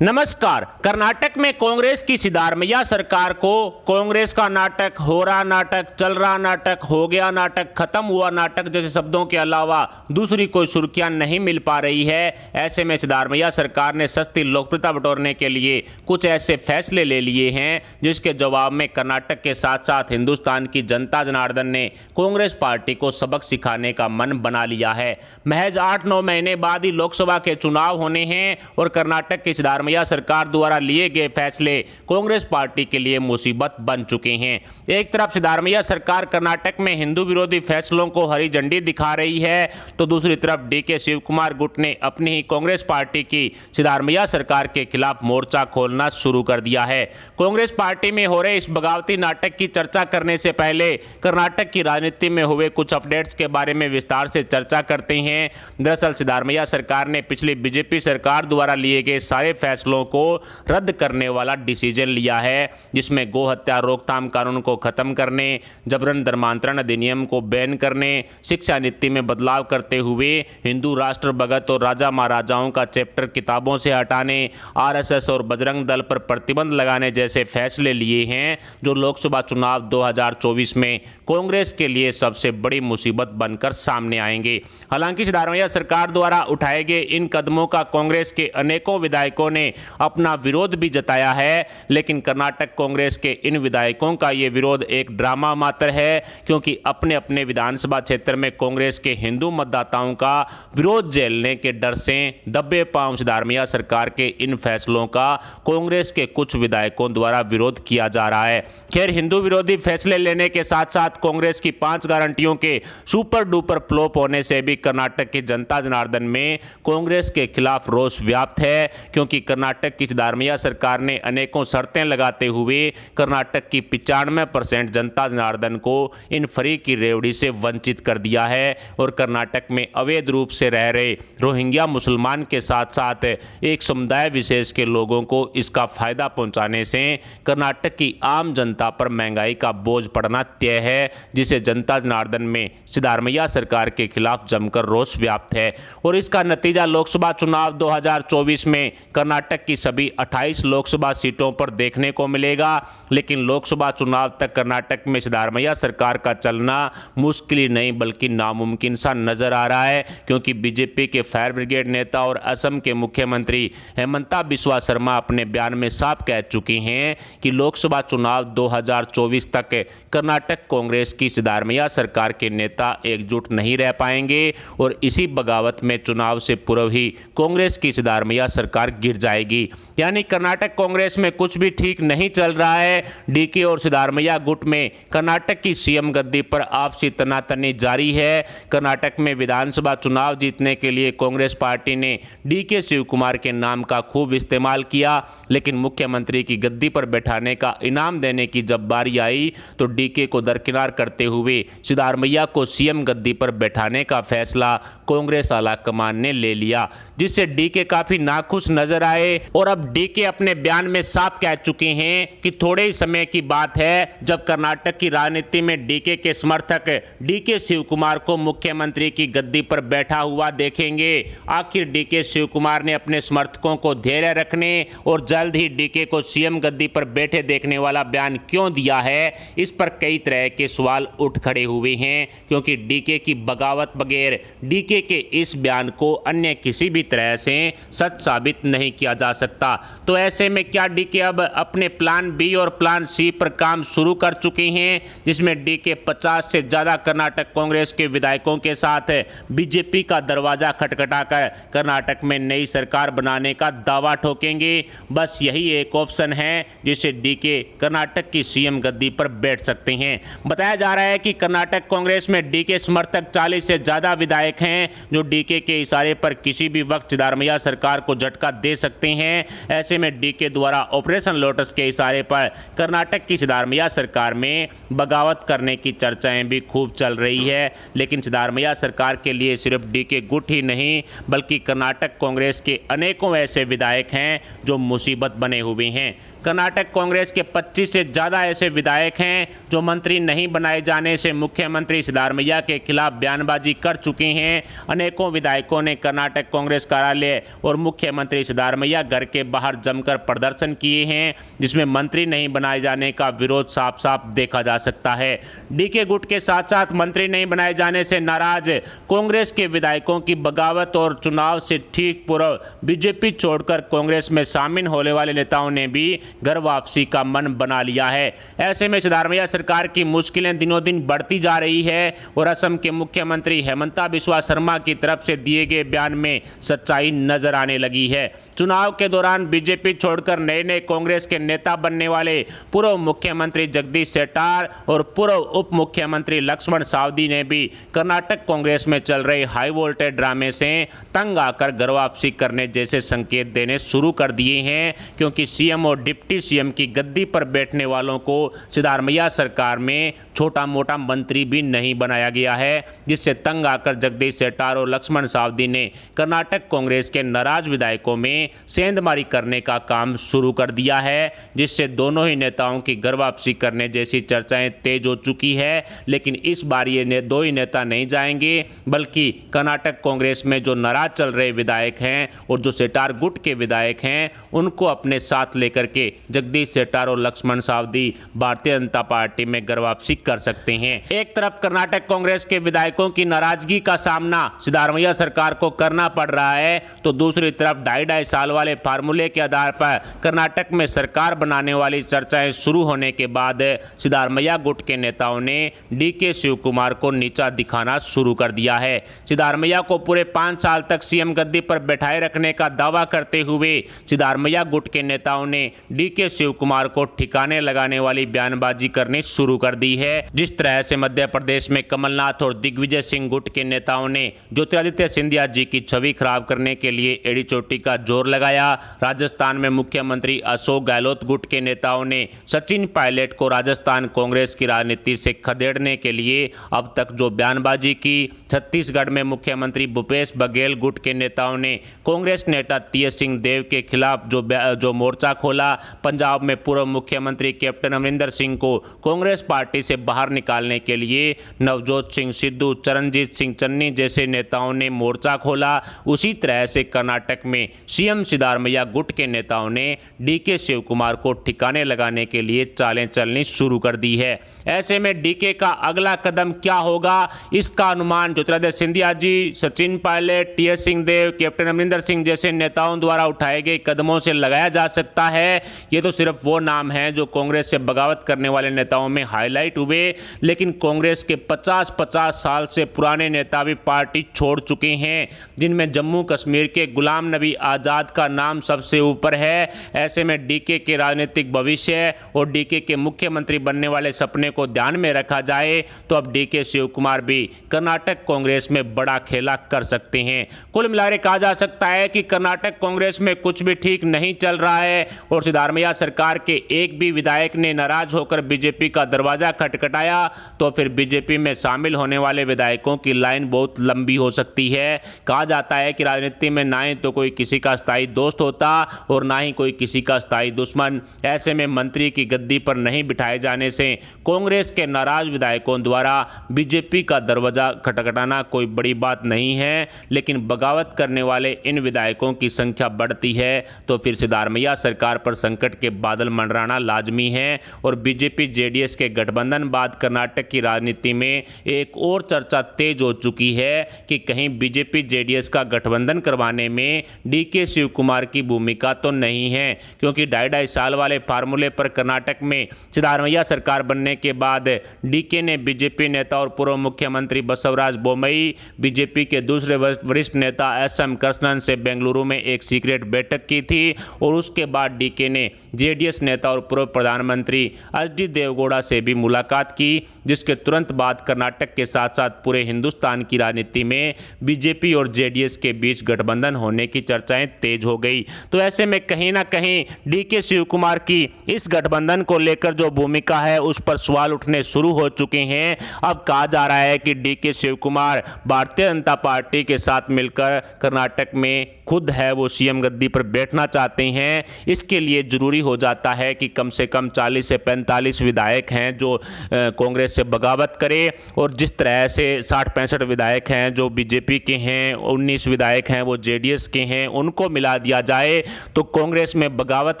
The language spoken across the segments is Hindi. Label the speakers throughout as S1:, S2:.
S1: नमस्कार। कर्नाटक में कांग्रेस की सिद्धारमैया सरकार को कांग्रेस का नाटक, हो रहा नाटक, चल रहा नाटक, हो गया नाटक, खत्म हुआ नाटक जैसे शब्दों के अलावा दूसरी कोई सुर्खियां नहीं मिल पा रही है। ऐसे में सिद्धारमैया सरकार ने सस्ती लोकप्रियता बटोरने के लिए कुछ ऐसे फैसले ले लिए हैं जिसके जवाब में कर्नाटक के साथ साथ हिंदुस्तान की जनता जनार्दन ने कांग्रेस पार्टी को सबक सिखाने का मन बना लिया है। महज 8-9 महीने बाद ही लोकसभा के चुनाव होने हैं और कर्नाटक की सिद्धारमैया सरकार द्वारा लिए गए फैसले कांग्रेस पार्टी के लिए मुसीबत बन चुके हैं। एक तरफ सिद्धारमैया सरकार कर्नाटक में हिंदू विरोधी फैसलों को हरी झंडी दिखा रही है, तो दूसरी तरफ डीके शिव कुमार गुट ने अपनी ही कांग्रेस पार्टी की सिद्धारमैया सरकार के खिलाफ मोर्चा खोलना शुरू कर दिया है। कांग्रेस पार्टी में हो रहे इस बगावती नाटक की चर्चा करने से पहले कर्नाटक की राजनीति में हुए कुछ अपडेट्स के बारे में विस्तार से चर्चा करते हैं। दरअसल सिद्धारमैया सरकार ने पिछली बीजेपी सरकार द्वारा लिए गए सारे फैसलों को रद्द करने वाला डिसीजन लिया है, जिसमें गो हत्या रोकथाम कानून को खत्म करने, जबरन धर्मांतरण अधिनियम को बैन करने, शिक्षा नीति में बदलाव करते हुए हिंदू राष्ट्र भगत और राजा महाराजाओं का चैप्टर किताबों से हटाने, आरएसएस और बजरंग दल पर प्रतिबंध लगाने जैसे फैसले लिए हैं जो लोकसभा चुनाव 2024 में कांग्रेस के लिए सबसे बड़ी मुसीबत बनकर सामने आएंगे। हालांकि सिद्धारमैया सरकार द्वारा उठाए गए इन कदमों का कांग्रेस के अनेकों विधायकों ने अपना विरोध भी जताया है, लेकिन कर्नाटक कांग्रेस के इन विधायकों का ये विरोध एक ड्रामा मात्र है, क्योंकि अपने अपने विधानसभा क्षेत्र में कांग्रेस के हिंदू मतदाताओं का विरोध झेलने के डर से दबे पांव सिद्धारमैया सरकार के इन फैसलों का कांग्रेस के कुछ विधायकों द्वारा विरोध किया जा रहा है। खैर, हिंदू विरोधी फैसले लेने के साथ साथ कांग्रेस की 5 गारंटियों के सुपर डुपर फ्लॉप होने से भी कर्नाटक की जनता जनार्दन में कांग्रेस के खिलाफ रोष व्याप्त है, क्योंकि कर्नाटक की सिद्धारमैया सरकार ने अनेकों शर्तें लगाते हुए कर्नाटक की 95% जनता जनार्दन को इन फ्री की रेवड़ी से वंचित कर दिया है और कर्नाटक में अवैध रूप से रह रहे रोहिंग्या मुसलमान के साथ साथ एक समुदाय विशेष के लोगों को इसका फायदा पहुंचाने से कर्नाटक की आम जनता पर महंगाई का बोझ पड़ना तय है, जिसे जनता जनार्दन में सिद्धारमैया सरकार के खिलाफ जमकर रोष व्याप्त है। और इसका नतीजा लोकसभा चुनाव 2024 में कर्नाटक की सभी 28 लोकसभा सीटों पर देखने को मिलेगा। लेकिन लोकसभा चुनाव तक कर्नाटक में सिद्धारमैया सरकार का चलना मुश्किल ही नहीं बल्कि नामुमकिन सा नजर आ रहा है, क्योंकि बीजेपी के फायर ब्रिगेड नेता और असम के मुख्यमंत्री हेमंता बिस्वा शर्मा अपने बयान में साफ कह चुकी हैं कि लोकसभा चुनाव 2024 तक कर्नाटक कांग्रेस की सिद्धारमैया सरकार के नेता एकजुट नहीं रह पाएंगे और इसी बगावत में चुनाव से पूर्व ही कांग्रेस की सिद्धारमैया सरकार गिर जाएगी। यानी कर्नाटक कांग्रेस में कुछ भी ठीक नहीं चल रहा है। डीके और सिद्धारमैया गुट में कर्नाटक की सीएम गद्दी पर आपसी तनातनी जारी है। कर्नाटक में विधानसभा चुनाव जीतने के लिए कांग्रेस पार्टी ने डीके शिव कुमार के नाम का खूब इस्तेमाल किया, लेकिन मुख्यमंत्री की गद्दी पर बैठाने का इनाम देने की जब बारी आई तो डीके को दरकिनार करते हुए सिद्धारमैया को सीएम गद्दी पर बैठाने का फैसला कांग्रेस आला कमान ने ले लिया, जिससे डीके काफी नाखुश नजर आए। और अब डीके अपने बयान में साफ कह चुके हैं कि थोड़े ही समय की बात है जब कर्नाटक की राजनीति में डीके के समर्थक डीके शिव कुमार को मुख्यमंत्री की गद्दी पर बैठा हुआ देखेंगे। आखिर डीके शिव कुमार ने अपने समर्थकों को धैर्य रखने और जल्द ही डीके को सीएम गद्दी पर बैठे देखने वाला बयान क्यों दिया है, इस पर कई तरह के सवाल उठ खड़े हुए हैं, क्योंकि डीके की बगावत बगैर डीके के इस बयान को अन्य किसी भी तरह से सच साबित नहीं किया जा सकता। तो ऐसे में क्या डीके अब अपने प्लान बी और प्लान सी पर काम शुरू कर चुके हैं, जिसमें डीके 50 से ज्यादा कर्नाटक कांग्रेस के विधायकों के साथ बीजेपी का दरवाजा खटखटाकर कर्नाटक में नई सरकार बनाने का दावा ठोकेंगे। बस यही एक ऑप्शन है जिसे डीके कर्नाटक की सीएम गद्दी पर बैठ सकते हैं। बताया जा रहा है कि कर्नाटक कांग्रेस में डीके समर्थक 40 से ज्यादा विधायक हैं जो डीके के इशारे पर किसी भी वक्त सिद्धारमैया सरकार को झटका दे सकते हैं। ऐसे में डीके द्वारा ऑपरेशन लोटस के इशारे पर कर्नाटक की सिद्धारमैया सरकार में बगावत करने की चर्चाएं भी खूब चल रही है। लेकिन सिद्धारमैया सरकार के लिए सिर्फ डीके गुट ही नहीं बल्कि कर्नाटक कांग्रेस के अनेकों ऐसे विधायक हैं जो मुसीबत बने हुए हैं। कर्नाटक कांग्रेस के 25 से ज़्यादा ऐसे विधायक हैं जो मंत्री नहीं बनाए जाने से मुख्यमंत्री सिद्धारमैया के खिलाफ बयानबाजी कर चुके हैं। अनेकों विधायकों ने कर्नाटक कांग्रेस कार्यालय और मुख्यमंत्री सिद्धारमैया घर के बाहर जमकर प्रदर्शन किए हैं, जिसमें मंत्री नहीं बनाए जाने का विरोध साफ साफ देखा जा सकता है। डीके गुट के साथ साथ मंत्री नहीं बनाए जाने से नाराज कांग्रेस के विधायकों की बगावत और चुनाव से ठीक पूर्व बीजेपी छोड़कर कांग्रेस में शामिल होने वाले नेताओं ने भी घर वापसी का मन बना लिया है। ऐसे में सिद्धारमैया सरकार की मुश्किलें दिनों दिन बढ़ती जा रही है और असम के मुख्यमंत्री हेमंता बिस्वा शर्मा की तरफ से दिए गए बयान में सच्चाई नजर आने लगी है। चुनाव के दौरान बीजेपी छोड़कर नए नए कांग्रेस के नेता बनने वाले पूर्व मुख्यमंत्री जगदीश शेट्टार और पूर्व उप मुख्यमंत्री लक्ष्मण सावदी ने भी कर्नाटक कांग्रेस में चल रहे हाई वोल्टेज ड्रामे से तंग आकर घर वापसी करने जैसे संकेत देने शुरू कर दिए हैं, क्योंकि सीएम और डिप्टी सीएम की गद्दी पर बैठने वालों को सिद्धारमैया सरकार में छोटा मोटा मंत्री भी नहीं बनाया गया है, जिससे तंग आकर जगदीश शेट्टार और लक्ष्मण सावदी ने कर्नाटक कांग्रेस के नाराज विधायकों में सेंधमारी करने का काम शुरू कर दिया है, जिससे दोनों ही नेताओं की घर वापसी करने जैसी चर्चाएं तेज हो चुकी है। लेकिन इस बार ये दो ही नेता नहीं जाएंगे, बल्कि कर्नाटक कांग्रेस में जो नाराज चल रहे विधायक हैं और जो शेट्टार गुट के विधायक हैं, उनको अपने साथ लेकर के जगदीश शेट्टार और लक्ष्मण सावदी भारतीय जनता पार्टी में घर वापसी कर सकते हैं। एक तरफ कर्नाटक कांग्रेस के विधायकों की नाराजगी का सामना सिद्धारमैया सरकार को करना पड़ रहा है, तो दूसरी तरफ 2.5 साल वाले फार्मूले के आधार पर कर्नाटक में सरकार बनाने वाली चर्चाएं शुरू होने के बाद सिद्धारमैया गुट के नेताओं ने डीके शिव कुमार को नीचा दिखाना शुरू कर दिया है। सिद्धारमैया को पूरे 5 साल तक सीएम गद्दी पर बैठाए रखने का दावा करते हुए सिद्धारमैया गुट के नेताओं ने डीके शिव कुमार को ठिकाने लगाने वाली बयानबाजी करनी शुरू कर दी है। जिस तरह से मध्य प्रदेश में कमलनाथ और दिग्विजय सिंह गुट के नेताओं ने ज्योतिरादित्य सिंधिया जी की छवि खराब करने के लिए एड़ी चोटी का जोर लगाया, राजस्थान में मुख्यमंत्री अशोक गहलोत गुट के नेताओं ने सचिन पायलट को राजस्थान कांग्रेस की राजनीति से खदेड़ने के लिए अब तक जो बयानबाजी की, छत्तीसगढ़ में मुख्यमंत्री भूपेश बघेल गुट के नेताओं ने कांग्रेस नेता टीएस सिंहदेव के खिलाफ जो मोर्चा खोला, पंजाब में पूर्व मुख्यमंत्री कैप्टन अमरिंदर सिंह को कांग्रेस पार्टी से बाहर निकालने के लिए नवजोत सिंह सिद्धू, चरणजीत सिंह चन्नी जैसे नेताओं ने मोर्चा खोला, उसी तरह से कर्नाटक में सीएम सिद्धारमैया गुट के नेताओं ने डीके शिव कुमार को ठिकाने लगाने के लिए चालें चलनी शुरू कर दी है। ऐसे में डीके का अगला कदम क्या होगा, इसका अनुमान ज्योतिरादित्य सिंधिया जी, सचिन पायलट, टीएस सिंहदेव, कैप्टन अमरिंदर सिंह जैसे नेताओं द्वारा उठाए गए कदमों से लगाया जा सकता है। ये तो सिर्फ वो नाम हैं जो कांग्रेस से बगावत करने वाले नेताओं में हाईलाइट हुए, लेकिन कांग्रेस के 50-50 साल से पुराने नेता भी पार्टी छोड़ चुके हैं, जिनमें जम्मू कश्मीर के गुलाम नबी आज़ाद का नाम सबसे ऊपर है। ऐसे में डीके के राजनीतिक भविष्य और डीके के मुख्यमंत्री बनने वाले सपने को ध्यान में रखा जाए तो अब डीके शिव कुमार भी कर्नाटक कांग्रेस में बड़ा खेला कर सकते हैं। कुल मिलाकर कहा जा सकता है कि कर्नाटक कांग्रेस में कुछ भी ठीक नहीं चल रहा है और सिद्धारमैया सरकार के एक भी विधायक ने नाराज होकर बीजेपी का दरवाजा खटखटाया तो फिर बीजेपी में शामिल होने वाले विधायकों की लाइन बहुत लंबी हो सकती है। कहा जाता है कि राजनीति में ना ही तो कोई किसी का स्थायी दोस्त होता और ना ही कोई किसी का स्थायी दुश्मन। ऐसे में मंत्री की गद्दी पर नहीं बिठाए जाने से कांग्रेस के नाराज विधायकों द्वारा बीजेपी का दरवाजा खटखटाना कोई बड़ी बात नहीं है, लेकिन बगावत करने वाले इन विधायकों की संख्या बढ़ती है तो फिर सिद्धारमैया सरकार पर संकट के बादल मंडराना लाजमी है और बीजेपी जेडीएस के गठबंधन बाद कर्नाटक की राजनीति में एक और चर्चा तेज हो चुकी है कि कहीं बीजेपी जेडीएस का गठबंधन करवाने में डीके शिव कुमार की भूमिका तो नहीं है, क्योंकि 2.5 साल वाले फार्मूले पर कर्नाटक में सिद्धारमैया सरकार बनने के बाद डीके ने बीजेपी नेता और पूर्व मुख्यमंत्री बसवराज बोम्मई, बीजेपी के दूसरे वरिष्ठ नेता एसएम कृष्णन से बेंगलुरु में एक सीक्रेट बैठक की थी और उसके बाद डीके ने जेडीएस नेता और पूर्व प्रधानमंत्री एचडी देवगौड़ा से भी मुलाकात की, जिसके तुरंत बाद कर्नाटक के साथ साथ पूरे हिंदुस्तान की राजनीति में बीजेपी और जेडीएस के बीच गठबंधन होने की चर्चाएं तेज हो गई। तो ऐसे में कहीं ना कहीं डीके शिव कुमार की इस गठबंधन को लेकर जो भूमिका है उस पर सवाल उठने शुरू हो चुके हैं। अब कहा जा रहा है कि डीके शिव कुमार भारतीय जनता पार्टी के साथ मिलकर कर्नाटक में खुद है वो सीएम गद्दी पर बैठना चाहते हैं। इसके लिए ज़रूरी हो जाता है कि कम से कम 40 से 45 विधायक हैं जो कांग्रेस से बगावत करे, और जिस तरह से 60-65 विधायक हैं जो बीजेपी के हैं, 19 विधायक हैं वो जेडीएस के हैं, उनको मिला दिया जाए तो कांग्रेस में बगावत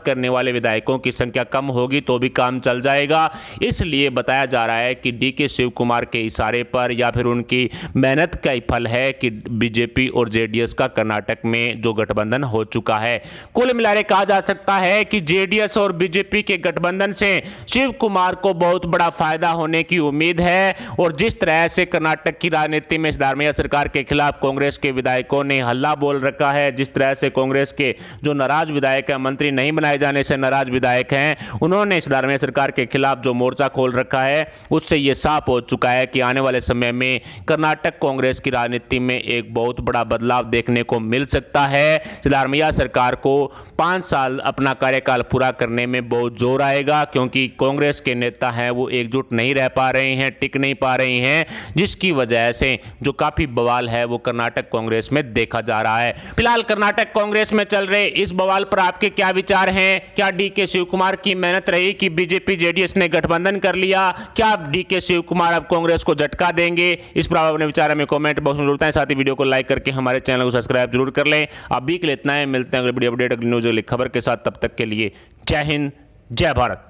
S1: करने वाले विधायकों की संख्या कम होगी तो भी काम चल जाएगा। इसलिए बताया जा रहा है कि डीके शिव कुमार के इशारे पर या फिर उनकी मेहनत का ही फल है कि बीजेपी और जेडीएस का कर्नाटक में जो गठबंधन हो चुका है। कुल मिलाकर कहा जा सकता है कि जेडीएस और बीजेपी के गठबंधन से शिव कुमार को बहुत बड़ा फायदा होने की उम्मीद है। और जिस तरह से कर्नाटक की राजनीति में सिद्धारमैया सरकार के खिलाफ कांग्रेस के विधायकों ने हल्ला बोल रखा है, जिस तरह से कांग्रेस के जो नाराज विधायक हैं, मंत्री नहीं बनाए जाने से नाराज विधायक हैं, उन्होंने सिद्धारमैया सरकार के खिलाफ जो मोर्चा खोल रखा है, उससे यह साफ हो चुका है कि आने वाले समय में कर्नाटक कांग्रेस की राजनीति में एक बहुत बड़ा बदलाव देखने को मिल सकता है। सिद्धारमैया सरकार को 5 साल अपना कार्यकाल पूरा करने में बहुत जोर आएगा, क्योंकि कांग्रेस के नेता हैं वो एकजुट नहीं रह पा रहे हैं, टिक नहीं पा रहे हैं, जिसकी वजह से जो काफी बवाल है वो कर्नाटक कांग्रेस में देखा जा रहा है। फिलहाल कर्नाटक कांग्रेस में चल रहे इस बवाल पर आपके क्या विचार हैं? क्या डीके शिव कुमार की मेहनत रही कि बीजेपी जेडीएस ने गठबंधन कर लिया? क्या डीके शिव कुमार अब कांग्रेस को झटका देंगे? इस पर आप अपने विचार हमें कमेंट बॉक्स में जरूर बताएं। साथ ही वीडियो को लाइक करके हमारे चैनल को सब्सक्राइब जरूर कर लें। अभी के लिए इतना है, मिलते हैं अगली वीडियो अपडेट अगली न्यूज़ वाली खबर के साथ। तब तक के लिए जय हिंद, जय भारत।